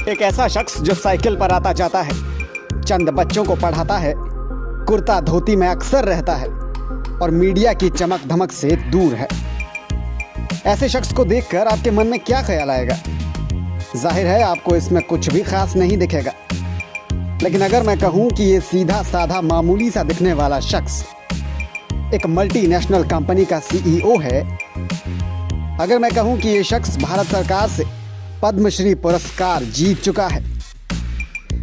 एक ऐसा शख्स जो साइकिल पर आता जाता है, चंद बच्चों को पढ़ाता है, कुर्ता धोती में अक्सर रहता है और मीडिया की चमक धमक से दूर है। ऐसे शख्स को देखकर आपके मन में क्या ख्याल आएगा? जाहिर है आपको इसमें कुछ भी खास नहीं दिखेगा। लेकिन अगर मैं कहूं कि ये सीधा साधा मामूली सा दिखने वाला शख्स एक मल्टीनेशनल कंपनी का सीईओ है, अगर मैं कहूं कि ये शख्स भारत सरकार से पद्मश्री पुरस्कार जीत चुका है,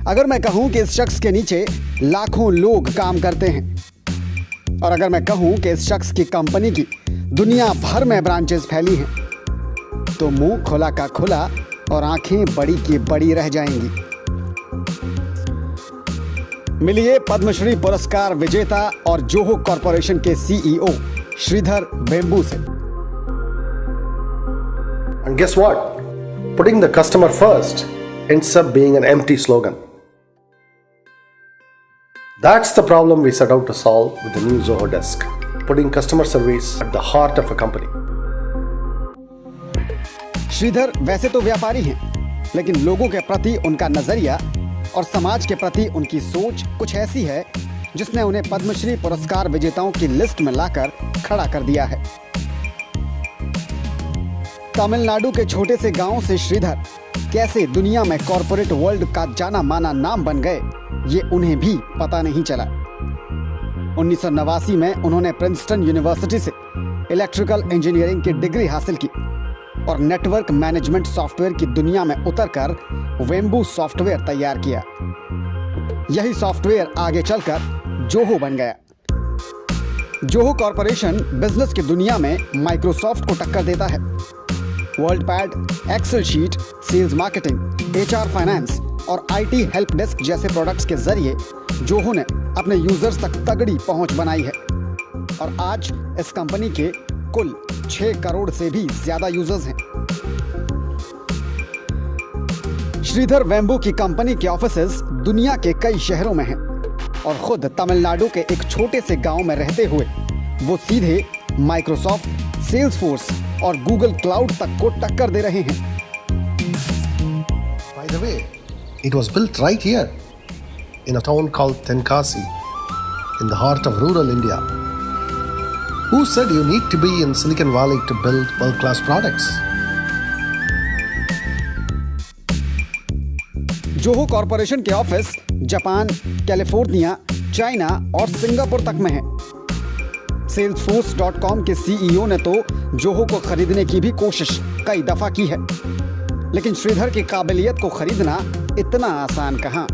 अगर मैं कहूं कि इस शख्स के नीचे लाखों लोग काम करते हैं, और अगर मैं कहूं कि इस शख्स की कंपनी की दुनिया भर में ब्रांचेस फैली हैं, तो मुंह खुला का खुला और आंखें बड़ी की बड़ी रह जाएंगी। मिलिए पद्मश्री पुरस्कार विजेता और जोहो कॉरपोरेशन के सीईओ श्रीधर वेम्बू से। And guess what? Putting the customer first ends up being an empty slogan. That's the problem we set out to solve with the new Zoho Desk, putting customer service at the heart of a company. Shridhar वैसे तो व्यापारी हैं, लेकिन लोगों के प्रति उनका नजरिया और समाज के प्रति उनकी सोच कुछ ऐसी है जिसने उन्हें पद्मश्री पुरस्कार विजेताओं की लिस्ट में लाकर खड़ा कर दिया है। तमिलनाडु के छोटे से गांव से श्रीधर कैसे दुनिया में कॉरपोरेट वर्ल्ड का जाना माना नाम बन गए, ये उन्हें भी पता नहीं चला। 1989 में उन्होंने प्रिंसटन यूनिवर्सिटी से इलेक्ट्रिकल इंजीनियरिंग की डिग्री हासिल की और नेटवर्क मैनेजमेंट सॉफ्टवेयर की दुनिया में उतरकर वेम्बू सॉफ्टवेयर तैयार किया। यही सॉफ्टवेयर आगे चलकर जोहो बन गया। जोहो कॉरपोरेशन बिजनेस की दुनिया में माइक्रोसॉफ्ट को टक्कर देता है। WordPad, Excel sheet, sales marketing, HR finance और आईटी हेल्प डेस्क जैसे प्रोडक्ट्स के जरिए जोहो ने अपने यूजर्स तक तगड़ी पहुंच बनाई है और आज इस कंपनी के कुल 6 करोड़ से भी ज्यादा यूजर्स हैं। श्रीधर वेम्बू की कंपनी के ऑफिसेज दुनिया के कई शहरों में हैं और खुद तमिलनाडु के एक छोटे से गांव में रहते हुए वो सीधे माइक्रोसॉफ्ट, सेल्सफोर्स और गूगल क्लाउड तक को टक्कर दे रहे हैं। By the way, it was built right here in a town called Tenkasi in the heart of rural India. Who said you need to be in Silicon Valley to build world-class products? Zoho corporation के office Japan, California, China और Singapore तक में है। Salesforce.com के CEO ने तो Zoho को खरीदने की भी कोशिश कई दफा की है, लेकिन श्रीधर की काबिलियत को खरीदना इतना आसान कहां।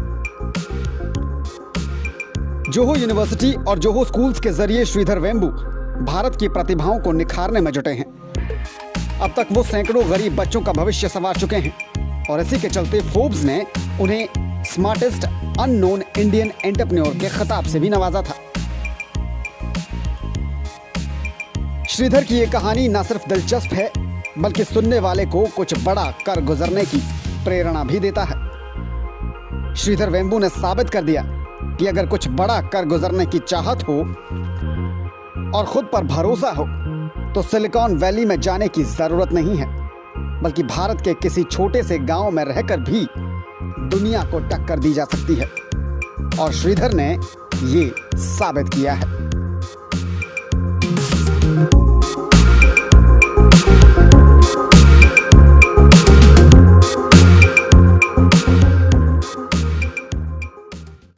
जोहो यूनिवर्सिटी और जोहो स्कूल्स के जरिए श्रीधर वेम्बू भारत की प्रतिभाओं को निखारने में जुटे हैं। अब तक वो सैकड़ों गरीब बच्चों का भविष्य संवार चुके हैं और इसी के चलते फोर्ब्स ने उन्हें स्मार्टेस्ट अननोन इंडियन एंटरप्रेन्योर के खिताब से भी नवाजा था। श्रीधर की ये कहानी न सिर्फ दिलचस्प है, बल्कि सुनने वाले को कुछ बड़ा कर गुजरने की प्रेरणा भी देता है। श्रीधर वेम्बू ने साबित कर दिया कि अगर कुछ बड़ा कर गुजरने की चाहत हो और खुद पर भरोसा हो, तो सिलिकॉन वैली में जाने की जरूरत नहीं है, बल्कि भारत के किसी छोटे से गांव में रहकर भी दुनिया को टक्कर दी जा सकती है। और श्रीधर ने ये साबित किया है।